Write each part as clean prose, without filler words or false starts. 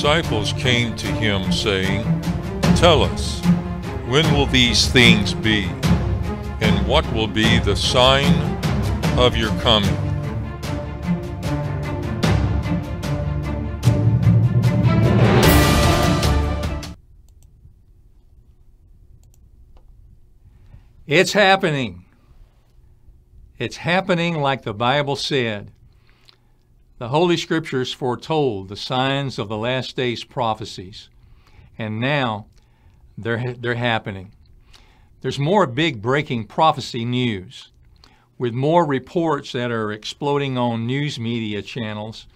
disciples came to him, saying, "Tell us, when will these things be? And what will be the sign of your coming?" It's happening. It's happening like the Bible said. The Holy Scriptures foretold the signs of the last days prophecies, and now they're happening. There's more big breaking prophecy news, with more reports that are exploding on news media channels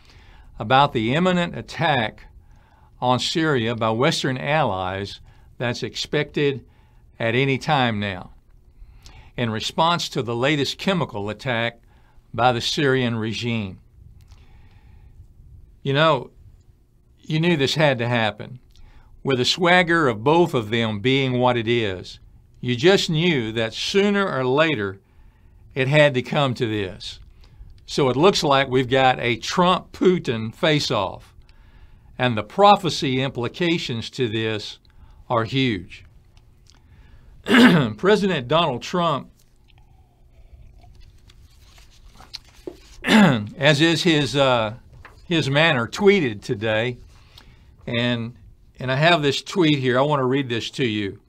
about the imminent attack on Syria by Western allies that's expected at any time now, in response to the latest chemical attack by the Syrian regime. You know, you knew this had to happen. With the swagger of both of them being what it is, you just knew that sooner or later it had to come to this. So it looks like we've got a Trump-Putin face-off, and the prophecy implications to this are huge. President Donald Trump, as is his manner, tweeted today, and I have this tweet here. I want to read this to you.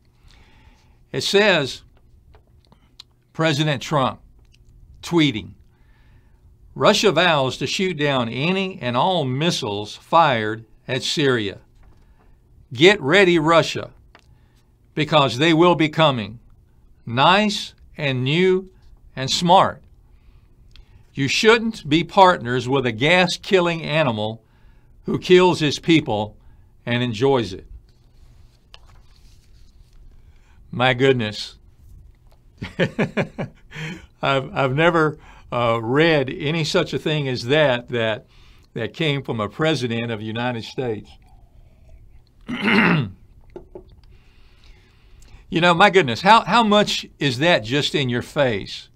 It says, President Trump tweeting, "Russia vows to shoot down any and all missiles fired at Syria. Get ready, Russia, because they will be coming. Nice and new and smart. You shouldn't be partners with a gas-killing animal who kills his people and enjoys it." My goodness. I've never read any such a thing as that came from a president of the United States. You know, my goodness, how much is that just in your face?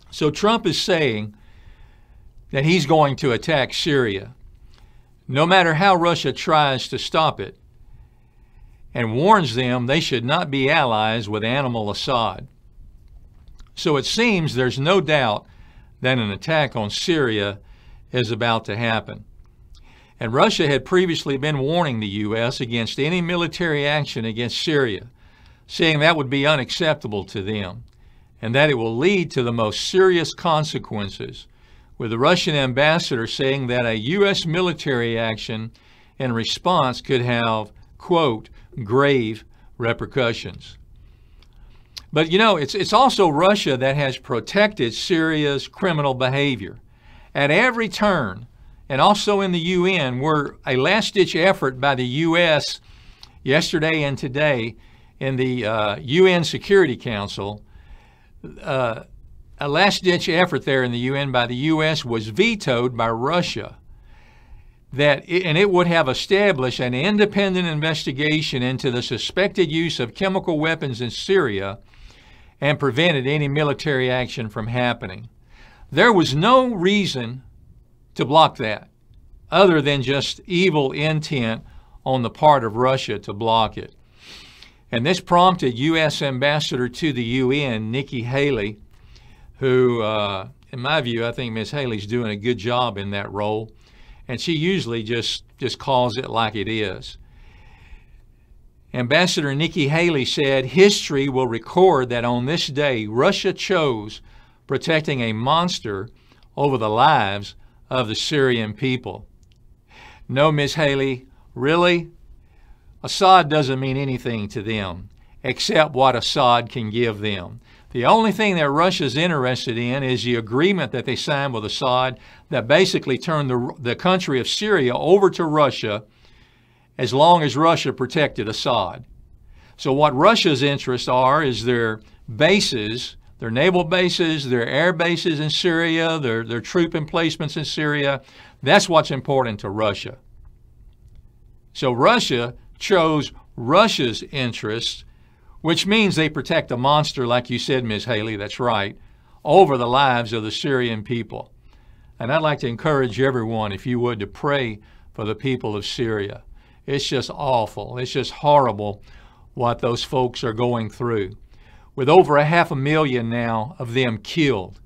So Trump is saying that he's going to attack Syria, no matter how Russia tries to stop it, and warns them they should not be allies with Animal Assad. So it seems there's no doubt that an attack on Syria is about to happen. And Russia had previously been warning the U.S. against any military action against Syria, saying that would be unacceptable to them, and that it will lead to the most serious consequences, with the Russian ambassador saying that a U.S. military action in response could have, quote, grave repercussions. But you know, it's also Russia that has protected Syria's criminal behavior at every turn, and also in the UN, where a last-ditch effort by the U.S. yesterday and today in the UN Security Council, a last-ditch effort there in the UN by the U.S. was vetoed by Russia. And it would have established an independent investigation into the suspected use of chemical weapons in Syria and prevented any military action from happening. There was no reason to block that, other than just evil intent on the part of Russia to block it. And this prompted U.S. Ambassador to the UN, Nikki Haley, who, in my view, I think Ms. Haley's doing a good job in that role. And she usually just calls it like it is. Ambassador Nikki Haley said, "History will record that on this day, Russia chose protecting a monster over the lives of the Syrian people." No, Ms. Haley, really? Assad doesn't mean anything to them except what Assad can give them. The only thing that Russia's interested in is the agreement that they signed with Assad that basically turned the country of Syria over to Russia as long as Russia protected Assad. So what Russia's interests are is their bases, their naval bases, their air bases in Syria, their troop emplacements in Syria. That's what's important to Russia. So Russia chose Russia's interests, which means they protect a monster, like you said, Ms. Haley, that's right, over the lives of the Syrian people. And I'd like to encourage everyone, if you would, to pray for the people of Syria. It's just awful. It's just horrible what those folks are going through. With over 500,000 now of them killed,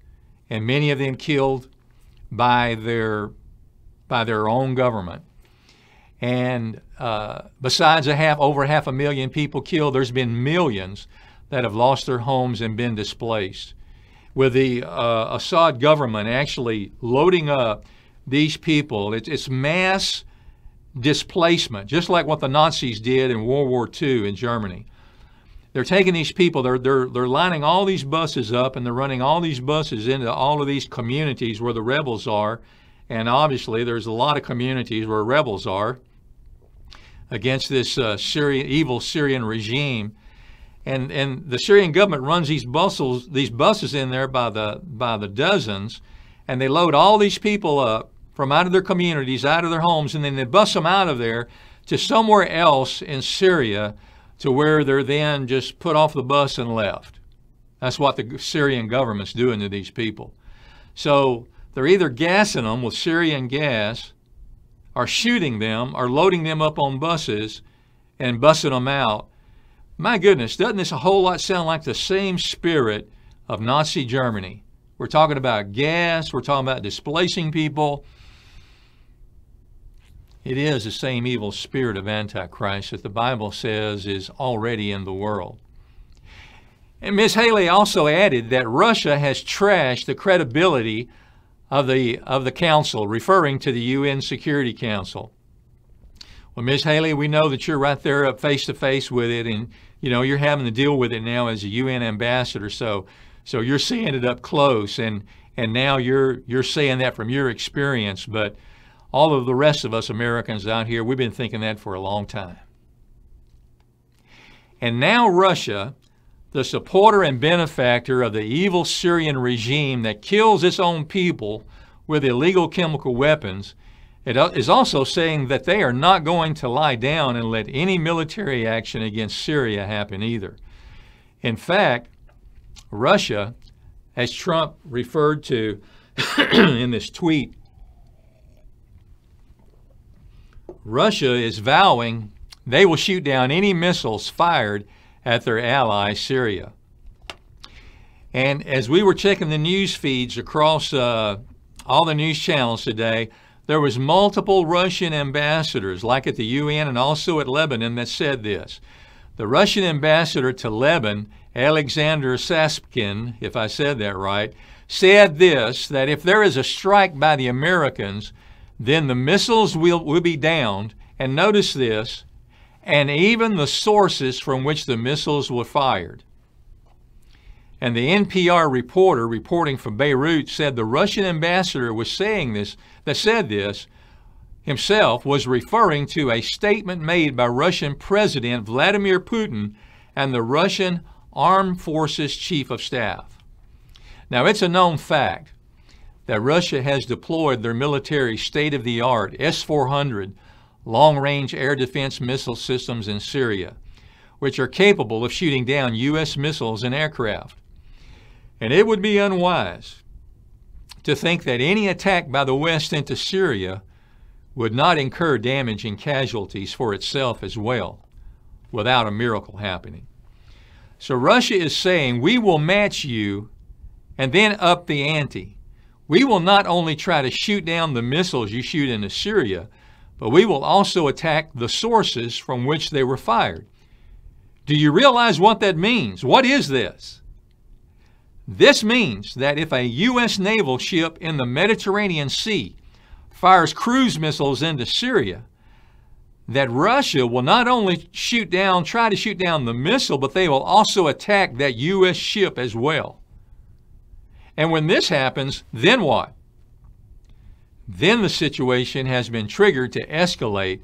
and many of them killed by their own government. And besides over 500,000 people killed, there's been millions that have lost their homes and been displaced. With the Assad government actually loading up these people, it's mass displacement, just like what the Nazis did in World War II in Germany. They're taking these people, they're lining all these buses up, and they're running all these buses into all of these communities where the rebels are. And obviously there's a lot of communities where rebels are against this evil Syrian regime. And the Syrian government runs these buses in there by the dozens, and they load all these people up from out of their communities, out of their homes, and then they bus them out of there to somewhere else in Syria, to where they're then just put off the bus and left. That's what the Syrian government's doing to these people. So they're either gassing them with Syrian gas, or shooting them, or loading them up on buses and bussing them out. My goodness, doesn't this a whole lot sound like the same spirit of Nazi Germany? We're talking about gas, we're talking about displacing people. It is the same evil spirit of Antichrist that the Bible says is already in the world. And Ms. Haley also added that Russia has trashed the credibility of the Council, referring to the UN Security Council. Well, Ms. Haley, we know that you're right there up face to face with it, and you're having to deal with it now as a UN ambassador. So you're seeing it up close, and now you're saying that from your experience. But all of the rest of us Americans out here, we've been thinking that for a long time. And now Russia, the supporter and benefactor of the evil Syrian regime that kills its own people with illegal chemical weapons, it is also saying that they are not going to lie down and let any military action against Syria happen either. In fact, Russia, as Trump referred to in this tweet, Russia is vowing they will shoot down any missiles fired at their ally, Syria. And as we were checking the news feeds across all the news channels today, there was multiple Russian ambassadors, like at the UN and also at Lebanon, that said this. The Russian ambassador to Lebanon, Alexander Saspkin, if I said that right, said this, that if there is a strike by the Americans, then the missiles will be downed, and notice this, and even the sources from which the missiles were fired. And the NPR reporter reporting from Beirut said the Russian ambassador was saying this, that said this himself, was referring to a statement made by Russian President Vladimir Putin and the Russian Armed Forces Chief of Staff. Now, it's a known fact that Russia has deployed their military state-of-the-art S-400 long-range air defense missile systems in Syria, which are capable of shooting down U.S. missiles and aircraft. And it would be unwise to think that any attack by the West into Syria would not incur damage and casualties for itself as well, without a miracle happening. So Russia is saying, we will match you and then up the ante. We will not only try to shoot down the missiles you shoot into Syria, but we will also attack the sources from which they were fired. Do you realize what that means? What is this? This means that if a U.S. naval ship in the Mediterranean Sea fires cruise missiles into Syria, that Russia will not only try to shoot down the missile, but they will also attack that U.S. ship as well. And when this happens, then what? Then the situation has been triggered to escalate,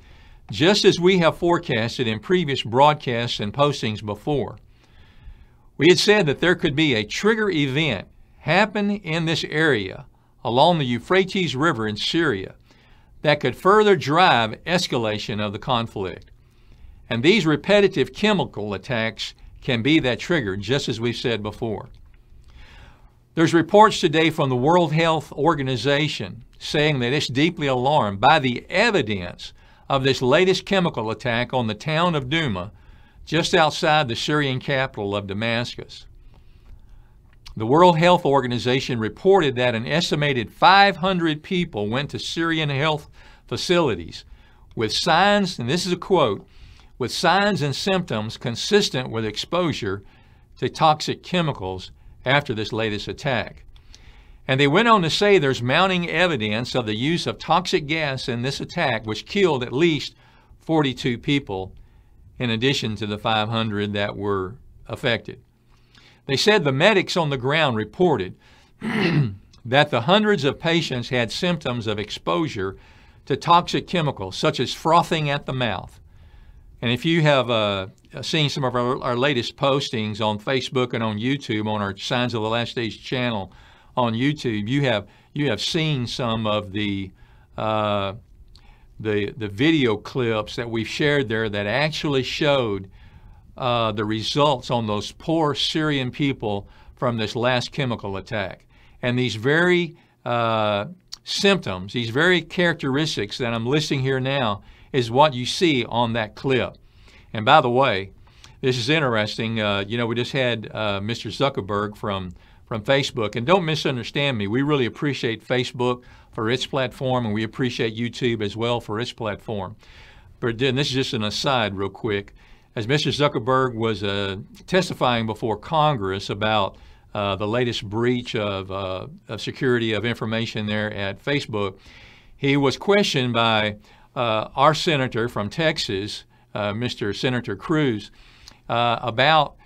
just as we have forecasted in previous broadcasts and postings before. We had said that there could be a trigger event happen in this area along the Euphrates River in Syria that could further drive escalation of the conflict. And these repetitive chemical attacks can be that trigger, just as we've said before. There's reports today from the World Health Organization saying that it's deeply alarmed by the evidence of this latest chemical attack on the town of Duma, just outside the Syrian capital of Damascus. The World Health Organization reported that an estimated 500 people went to Syrian health facilities with signs, and this is a quote, with signs and symptoms consistent with exposure to toxic chemicals after this latest attack. And they went on to say there's mounting evidence of the use of toxic gas in this attack, which killed at least 42 people, in addition to the 500 that were affected. They said the medics on the ground reported that the hundreds of patients had symptoms of exposure to toxic chemicals, such as frothing at the mouth. And if you have seen some of our latest postings on Facebook and on YouTube, on our Signs of the Last Days channel on YouTube, you have seen some of the video clips that we've shared there that actually showed the results on those poor Syrian people from this last chemical attack. And these very symptoms, these very characteristics that I'm listing here now, is what you see on that clip. And by the way, this is interesting. We just had Mr. Zuckerberg from Facebook. And don't misunderstand me. We really appreciate Facebook for its platform, and we appreciate YouTube as well for its platform. But then this is just an aside real quick. As Mr. Zuckerberg was testifying before Congress about the latest breach of security of information there at Facebook, he was questioned by our senator from Texas, Mr. Senator Cruz, about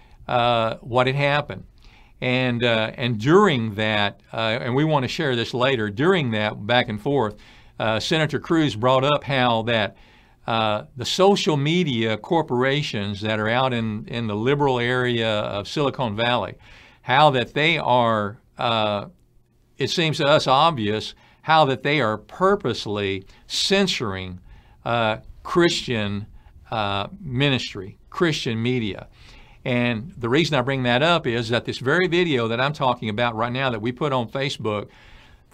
what had happened. And during that, and we want to share this later, during that back and forth, Senator Cruz brought up how that the social media corporations that are out in the liberal area of Silicon Valley, how that they are, it seems to us obvious, how that they are purposely censoring Christian ministry, Christian media. And the reason I bring that up is that this very video that I'm talking about right now that we put on Facebook,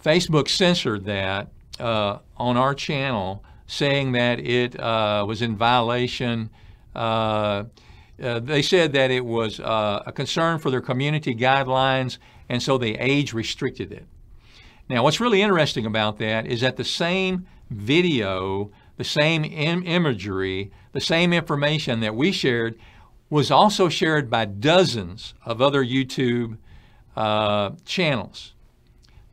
Facebook censored that on our channel, saying that it was in violation. They said that it was a concern for their community guidelines, and so they age restricted it. Now, what's really interesting about that is that the same video, the same imagery, the same information that we shared was also shared by dozens of other YouTube channels.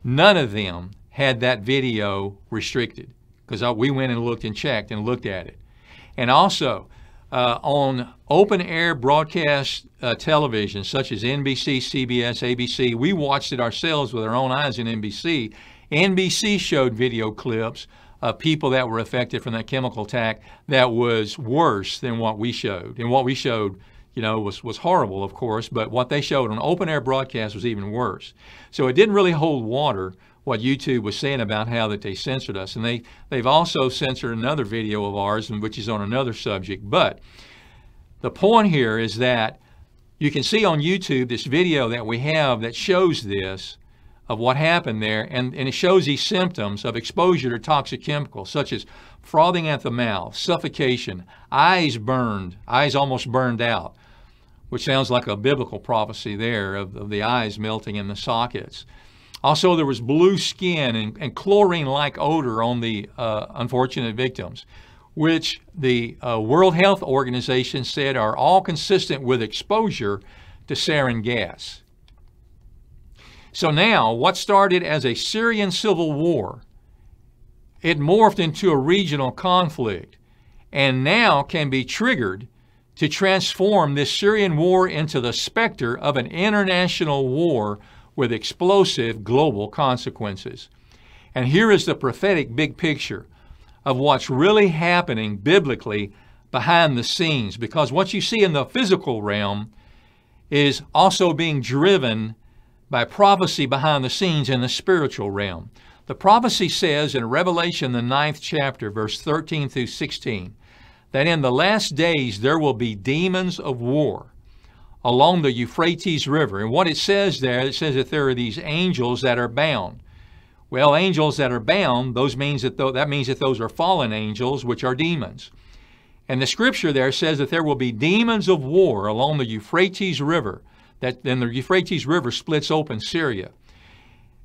None of them had that video restricted, because we went and looked and checked and looked at it. And also on open-air broadcast television, such as NBC, CBS, ABC, we watched it ourselves with our own eyes in NBC. NBC showed video clips of people that were affected from that chemical attack that was worse than what we showed. And what we showed, was horrible, of course, but what they showed on open-air broadcast was even worse. So it didn't really hold water, what YouTube was saying about how that they censored us. And they've also censored another video of ours, which is on another subject. But the point here is that you can see on YouTube this video that we have that shows this, of what happened there, and it shows these symptoms of exposure to toxic chemicals, such as frothing at the mouth, suffocation, eyes burned, eyes almost burned out, which sounds like a biblical prophecy there of the eyes melting in the sockets. Also, there was blue skin and chlorine-like odor on the unfortunate victims, which the World Health Organization said are all consistent with exposure to sarin gas. So now, what started as a Syrian civil war, it morphed into a regional conflict, and now can be triggered to transform this Syrian war into the specter of an international war with explosive global consequences. And here is the prophetic big picture of what's really happening biblically behind the scenes, because what you see in the physical realm is also being driven by prophecy behind the scenes in the spiritual realm. The prophecy says in Revelation, the 9th chapter, verse 13 through 16, that in the last days there will be demons of war along the Euphrates River. And what it says there, it says that there are these angels that are bound Well, angels that are bound, that means that those are fallen angels, which are demons. And the scripture there says that there will be demons of war along the Euphrates River, then the Euphrates River splits open Syria.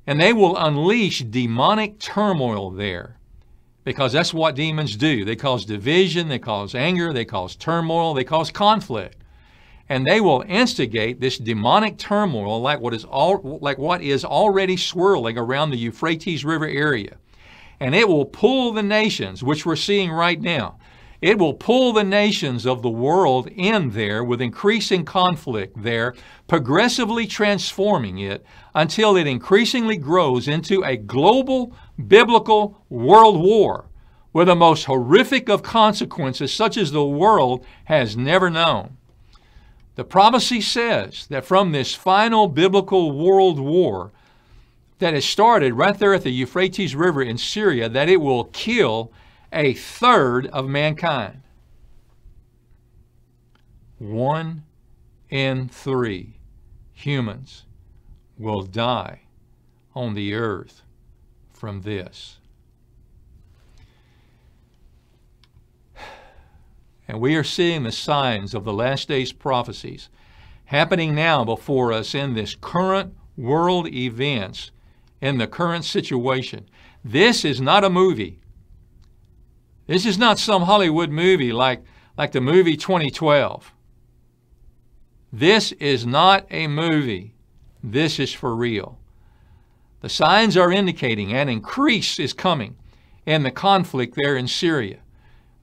And they will unleash demonic turmoil there, because that's what demons do. They cause division, they cause anger, they cause turmoil, they cause conflict. And they will instigate this demonic turmoil like what is already swirling around the Euphrates River area. And it will pull the nations, which we're seeing right now. It will pull the nations of the world in there with increasing conflict there, progressively transforming it until it increasingly grows into a global biblical world war with the most horrific of consequences such as the world has never known. The prophecy says that from this final biblical world war that has started right there at the Euphrates River in Syria, that it will kill a third of mankind. 1 in 3 humans will die on the earth from this. And we are seeing the signs of the last days prophecies happening now before us in this current world events, in the current situation. This is not a movie. This is not some Hollywood movie like the movie 2012. This is not a movie. This is for real. The signs are indicating an increase is coming in the conflict there in Syria.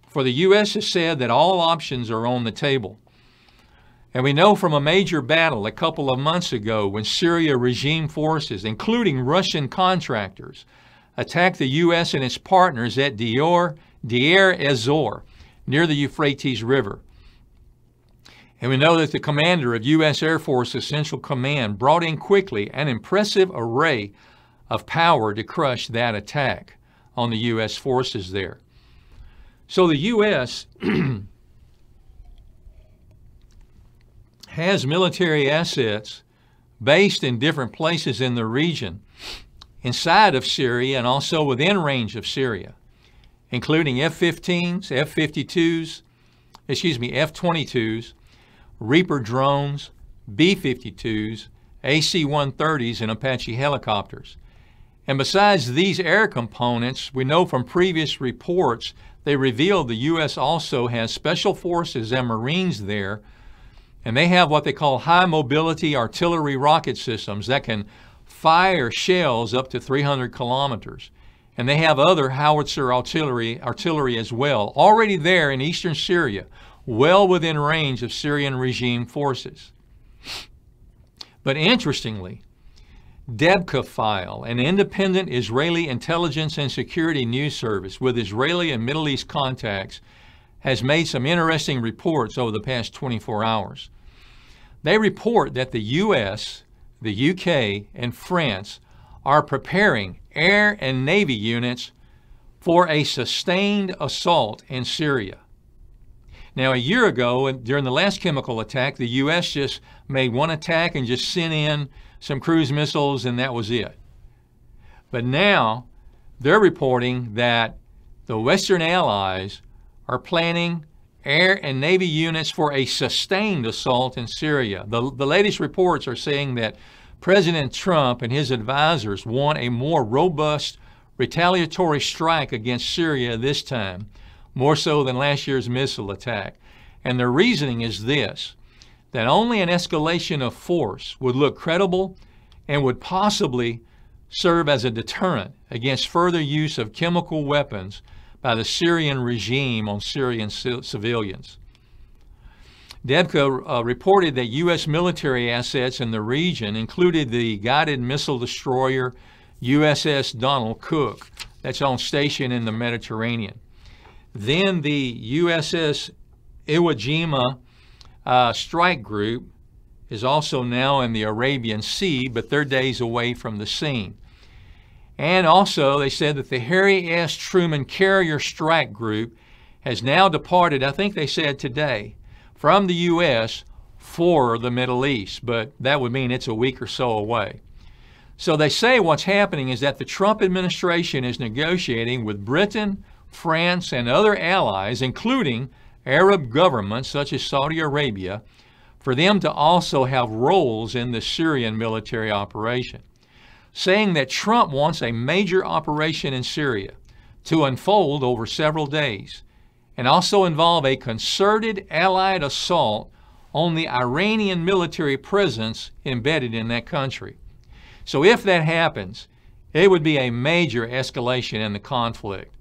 For the U.S. has said that all options are on the table. And we know from a major battle a couple of months ago when Syria regime forces, including Russian contractors, attacked the U.S. and its partners at Deir ez-Zor, near the Euphrates River. And we know that the commander of U.S. Air Force's Central Command brought in quickly an impressive array of power to crush that attack on the U.S. forces there. So the U.S. has military assets based in different places in the region, inside of Syria and also within range of Syria, including F-15s, F-22s, Reaper drones, B-52s, AC-130s, and Apache helicopters. And besides these air components, we know from previous reports they revealed the U.S. also has special forces and Marines there, and they have what they call high mobility artillery rocket systems that can fire shells up to 300 kilometers. And they have other howitzer artillery as well, already there in eastern Syria, well within range of Syrian regime forces. But interestingly, Debka File, an independent Israeli intelligence and security news service with Israeli and Middle East contacts, has made some interesting reports over the past 24 hours. They report that the U.S., the U.K., and France are preparing air and Navy units for a sustained assault in Syria. Now, a year ago, during the last chemical attack, the U.S. just made one attack and just sent in some cruise missiles, and that was it. But now, they're reporting that the Western allies are planning air and Navy units for a sustained assault in Syria. The latest reports are saying that President Trump and his advisors want a more robust retaliatory strike against Syria this time, more so than last year's missile attack. And their reasoning is this, that only an escalation of force would look credible and would possibly serve as a deterrent against further use of chemical weapons by the Syrian regime on Syrian civilians. Debka reported that U.S. military assets in the region included the guided missile destroyer USS Donald Cook, that's on station in the Mediterranean. Then the USS Iwo Jima strike group is also now in the Arabian Sea, but they're days away from the scene. And also, they said that the Harry S. Truman Carrier Strike Group has now departed, I think they said today, from the U.S. for the Middle East, but that would mean it's a week or so away. So they say what's happening is that the Trump administration is negotiating with Britain, France, and other allies, including Arab governments such as Saudi Arabia, for them to also have roles in the Syrian military operation, saying that Trump wants a major operation in Syria to unfold over several days and also involve a concerted Allied assault on the Iranian military presence embedded in that country. So if that happens, it would be a major escalation in the conflict.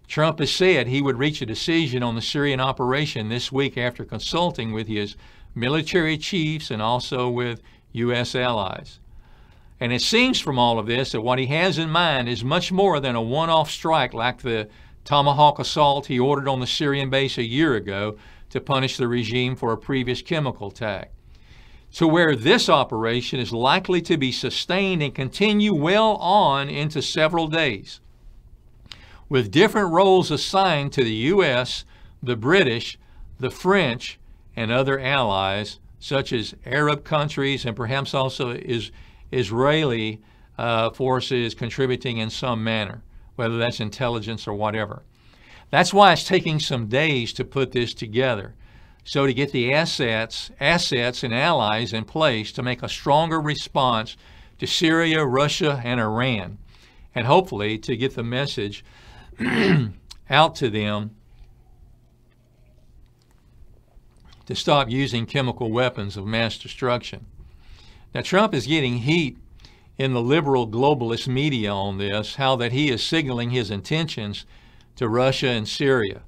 Trump has said he would reach a decision on the Syrian operation this week after consulting with his military chiefs and also with U.S. allies. And it seems from all of this that what he has in mind is much more than a one-off strike like the Tomahawk assault he ordered on the Syrian base a year ago to punish the regime for a previous chemical attack, to where this operation is likely to be sustained and continue well on into several days, with different roles assigned to the U.S., the British, the French, and other allies, such as Arab countries and perhaps also Israeli forces contributing in some manner, whether that's intelligence or whatever. That's why it's taking some days to put this together. So to get the assets and allies in place to make a stronger response to Syria, Russia, and Iran, and hopefully to get the message out to them to stop using chemical weapons of mass destruction. Now, Trump is getting heat in the liberal globalist media on this, how that he is signaling his intentions to Russia and Syria,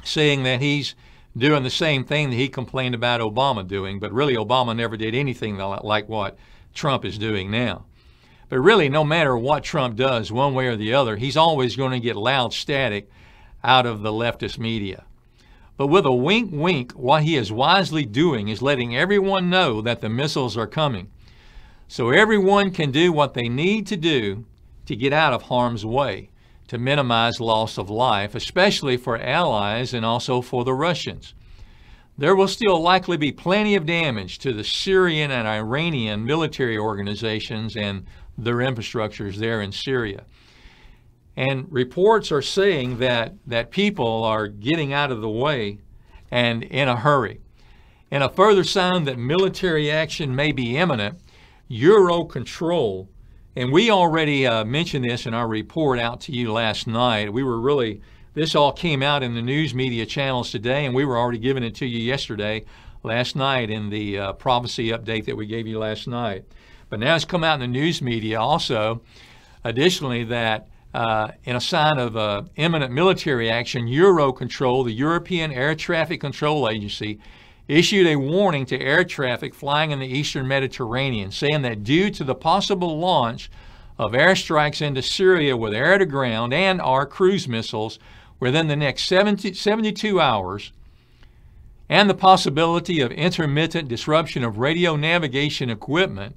saying that he's doing the same thing that he complained about Obama doing, but really Obama never did anything like what Trump is doing now. But really, no matter what Trump does, one way or the other, he's always going to get loud static out of the leftist media. But with a wink, wink, what he is wisely doing is letting everyone know that the missiles are coming, so everyone can do what they need to do to get out of harm's way, to minimize loss of life, especially for allies and also for the Russians. There will still likely be plenty of damage to the Syrian and Iranian military organizations and their infrastructures there in Syria. And reports are saying that people are getting out of the way and in a hurry. And a further sign that military action may be imminent, Euro control. And we already mentioned this in our report out to you last night. This all came out in the news media channels today, and we were already giving it to you last night in the prophecy update that we gave you last night. But now it's come out in the news media also, additionally, that in a sign of imminent military action, Eurocontrol, the European Air Traffic Control Agency, issued a warning to air traffic flying in the eastern Mediterranean, saying that due to the possible launch of airstrikes into Syria with air-to-ground and/or cruise missiles within the next 72 hours, and the possibility of intermittent disruption of radio navigation equipment,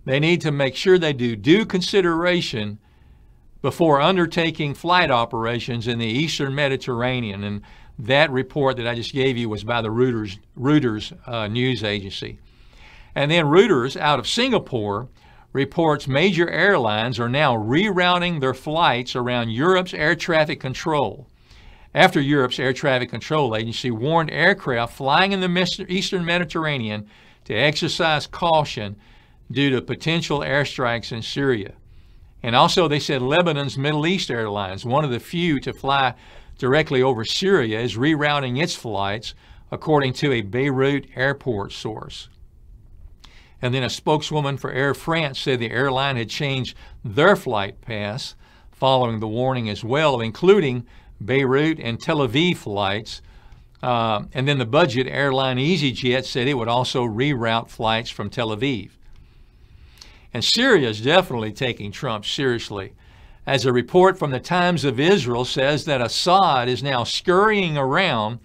they need to make sure they do due consideration before undertaking flight operations in the eastern Mediterranean. And that report that I just gave you was by the Reuters news agency. And then Reuters out of Singapore reports major airlines are now rerouting their flights around Europe's air traffic control, after Europe's air traffic control agency warned aircraft flying in the eastern Mediterranean to exercise caution due to potential airstrikes in Syria. And also they said Lebanon's Middle East Airlines, one of the few to fly directly over Syria, is rerouting its flights, according to a Beirut airport source. And then a spokeswoman for Air France said the airline had changed their flight paths following the warning as well, including Beirut and Tel Aviv flights. And then the budget airline EasyJet said it would also reroute flights from Tel Aviv. And Syria is definitely taking Trump seriously, as a report from the Times of Israel says that Assad is now scurrying around,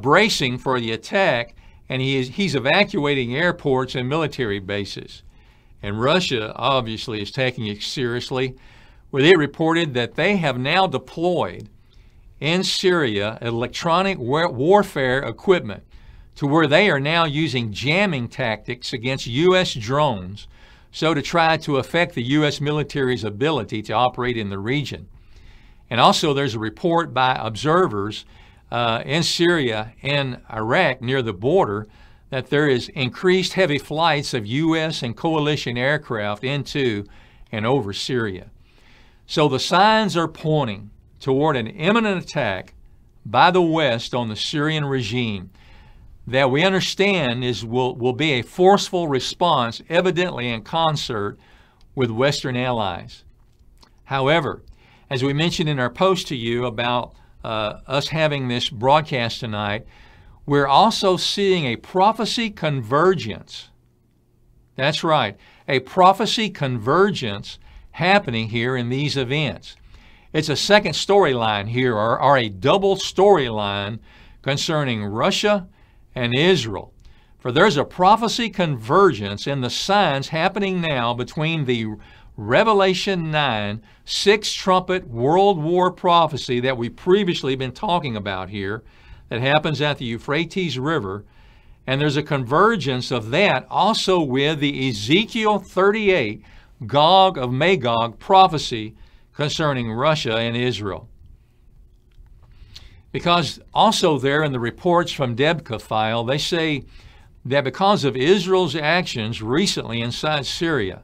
bracing for the attack, and he's evacuating airports and military bases. And Russia obviously is taking it seriously, where they reported that they have now deployed in Syria electronic warfare equipment to where they are now using jamming tactics against U.S. drones so to try to affect the U.S. military's ability to operate in the region. And also there's a report by observers in Syria and Iraq near the border that there is increased heavy flights of U.S. and coalition aircraft into and over Syria. So the signs are pointing toward an imminent attack by the West on the Syrian regime that we understand will be a forceful response, evidently in concert with Western allies. However, as we mentioned in our post to you about us having this broadcast tonight, we're also seeing a prophecy convergence. That's right, a prophecy convergence happening here in these events. It's a second storyline here, or a double storyline concerning Russia and Israel. For there's a prophecy convergence in the signs happening now between the Revelation 9, 6th trumpet World War prophecy that we've previously been talking about here, that happens at the Euphrates River, and there's a convergence of that also with the Ezekiel 38 Gog of Magog prophecy concerning Russia and Israel. Because also there in the reports from Debka file, they say that because of Israel's actions recently inside Syria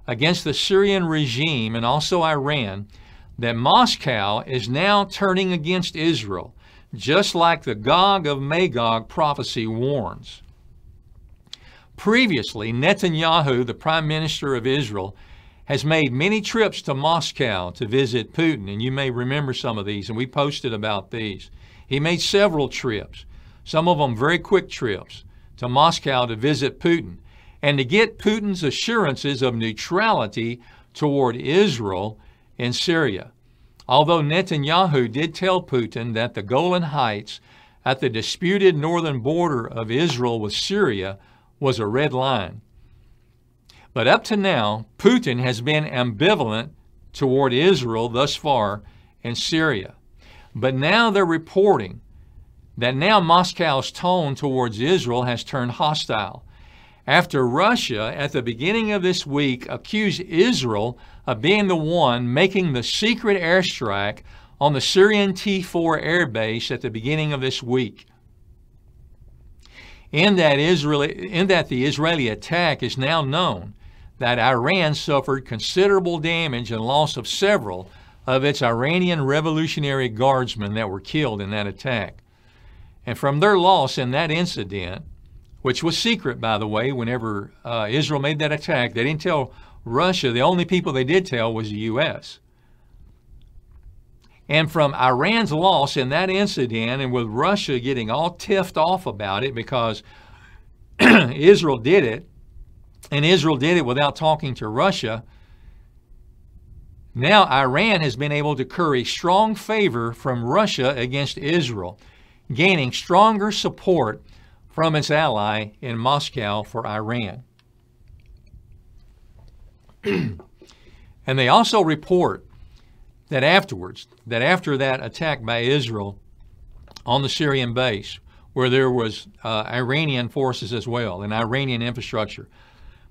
against the Syrian regime and also Iran, that Moscow is now turning against Israel, just like the Gog of Magog prophecy warns. Previously, Netanyahu, the Prime Minister of Israel, has made many trips to Moscow to visit Putin, and you may remember some of these, and we posted about these. He made several trips, some of them very quick trips, to Moscow to visit Putin and to get Putin's assurances of neutrality toward Israel in Syria. Although Netanyahu did tell Putin that the Golan Heights at the disputed northern border of Israel with Syria was a red line. But up to now, Putin has been ambivalent toward Israel thus far in Syria. But now they're reporting that now Moscow's tone towards Israel has turned hostile, after Russia, at the beginning of this week, accused Israel of being the one making the secret airstrike on the Syrian T4 air base at the beginning of this week. In that the Israeli attack is now known that Iran suffered considerable damage and loss of several of its Iranian Revolutionary Guardsmen that were killed in that attack. And from their loss in that incident, which was secret, by the way, whenever Israel made that attack, they didn't tell Russia. The only people they did tell was the U.S. And from Iran's loss in that incident, and with Russia getting all tiffed off about it because Israel did it, and Israel did it without talking to Russia, now Iran has been able to curry strong favor from Russia against Israel, gaining stronger support from its ally in Moscow for Iran. And they also report that after that attack by Israel on the Syrian base, where there was Iranian forces as well and Iranian infrastructure,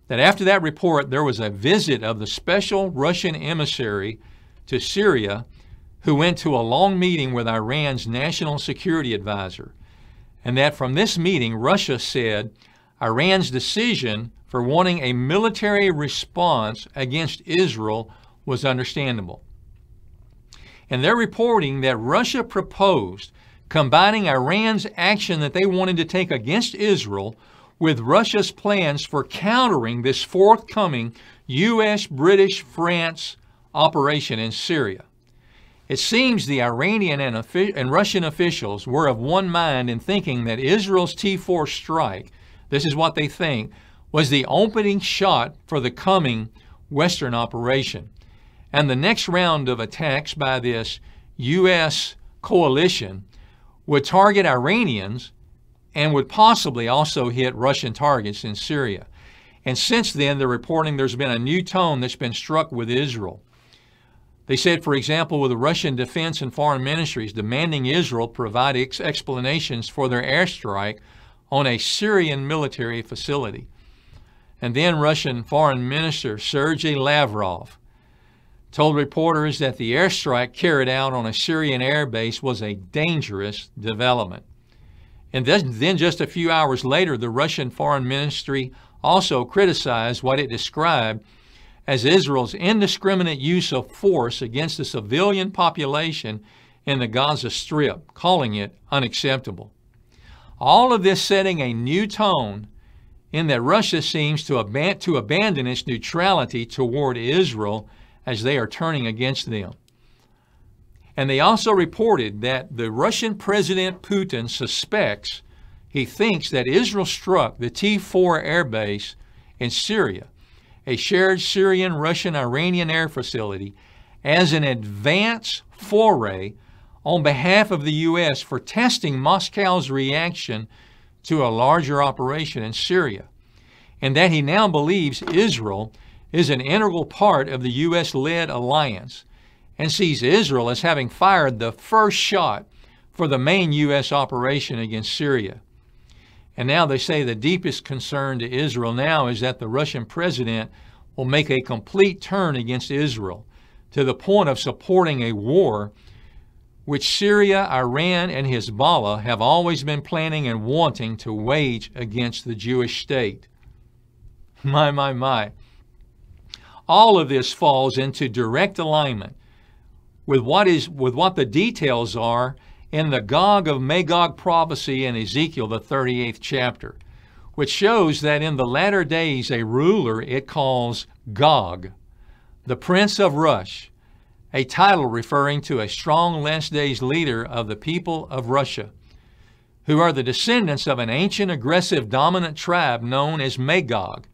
that after that report there was a visit of the special Russian emissary to Syria who went to a long meeting with Iran's national security advisor. And that from this meeting, Russia said Iran's decision for wanting a military response against Israel was understandable. And they're reporting that Russia proposed combining Iran's action that they wanted to take against Israel with Russia's plans for countering this forthcoming U.S., British, France operation in Syria. It seems the Iranian and Russian officials were of one mind in thinking that Israel's T4 strike, this is what they think, was the opening shot for the coming Western operation. And the next round of attacks by this U.S. coalition would target Iranians and would possibly also hit Russian targets in Syria. And since then, they're reporting there's been a new tone that's been struck with Israel. They said, for example, with the Russian defense and foreign ministries demanding Israel provide explanations for their airstrike on a Syrian military facility. And then Russian Foreign Minister Sergei Lavrov told reporters that the airstrike carried out on a Syrian air base was a dangerous development. And then just a few hours later, the Russian Foreign Ministry also criticized what it described as Israel's indiscriminate use of force against the civilian population in the Gaza Strip, calling it unacceptable. All of this setting a new tone in that Russia seems to abandon its neutrality toward Israel as they are turning against them. And they also reported that the Russian President Putin suspects, he thinks that Israel struck the T4 air base in Syria, a shared Syrian-Russian-Iranian air facility, as an advance foray on behalf of the U.S. for testing Moscow's reaction to a larger operation in Syria, and that he now believes Israel is an integral part of the U.S.-led alliance and sees Israel as having fired the first shot for the main U.S. operation against Syria. And now they say the deepest concern to Israel now is that the Russian president will make a complete turn against Israel to the point of supporting a war which Syria, Iran, and Hezbollah have always been planning and wanting to wage against the Jewish state. My. All of this falls into direct alignment with what the details are in the Gog of Magog prophecy in Ezekiel, the 38th chapter, which shows that in the latter days a ruler it calls Gog, the prince of Rush, a title referring to a strong last days leader of the people of Russia, who are the descendants of an ancient, aggressive, dominant tribe known as Magog,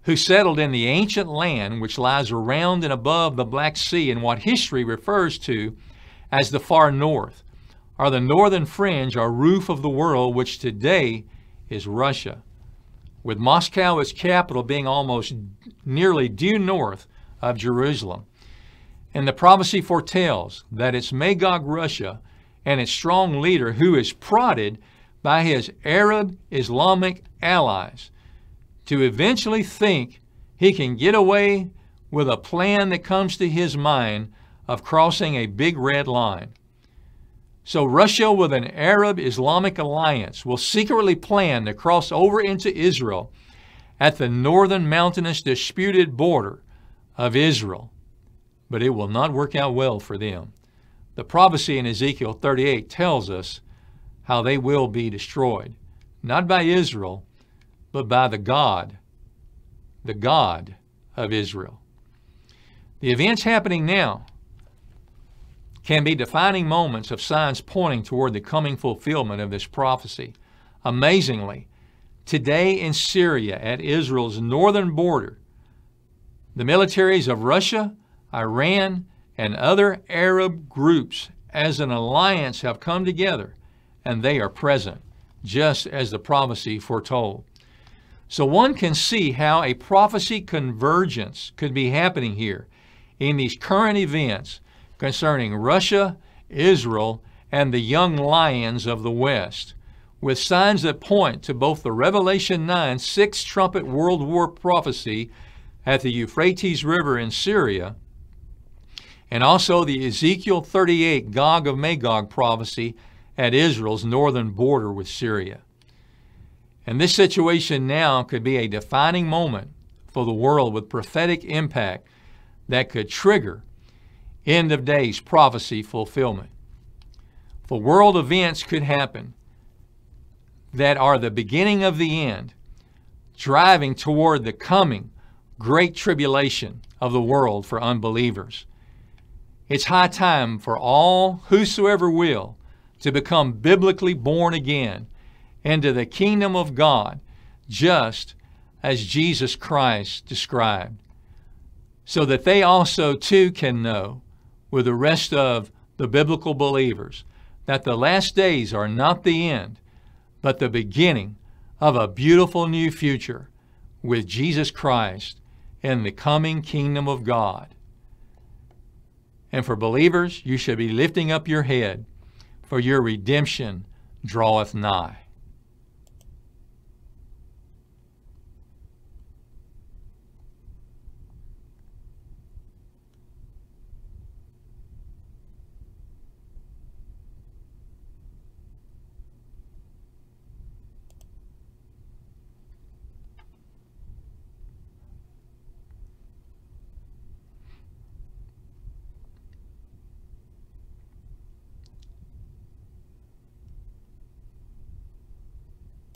who settled in the ancient land which lies around and above the Black Sea in what history refers to as the far north, or the northern fringe or roof of the world, which today is Russia, with Moscow, its capital, being almost nearly due north of Jerusalem. And the prophecy foretells that it's Magog Russia and its strong leader who is prodded by his Arab Islamic allies to eventually think he can get away with a plan that comes to his mind of crossing a big red line. So Russia, with an Arab Islamic alliance, will secretly plan to cross over into Israel at the northern mountainous disputed border of Israel. But it will not work out well for them. The prophecy in Ezekiel 38 tells us how they will be destroyed, not by Israel, but by the God of Israel. The events happening now can be defining moments of signs pointing toward the coming fulfillment of this prophecy. Amazingly, today in Syria, at Israel's northern border, the militaries of Russia, Iran, and other Arab groups as an alliance have come together, and they are present, just as the prophecy foretold. So one can see how a prophecy convergence could be happening here in these current events concerning Russia, Israel, and the young lions of the West, with signs that point to both the Revelation 9 sixth trumpet world war prophecy at the Euphrates River in Syria, and also the Ezekiel 38 Gog of Magog prophecy at Israel's northern border with Syria. And this situation now could be a defining moment for the world with prophetic impact that could trigger end of days prophecy fulfillment. For world events could happen that are the beginning of the end, driving toward the coming great tribulation of the world for unbelievers. It's high time for all whosoever will to become biblically born again into the kingdom of God, just as Jesus Christ described, so that they also too can know with the rest of the biblical believers that the last days are not the end, but the beginning of a beautiful new future with Jesus Christ in the coming kingdom of God. And for believers, you should be lifting up your head, for your redemption draweth nigh.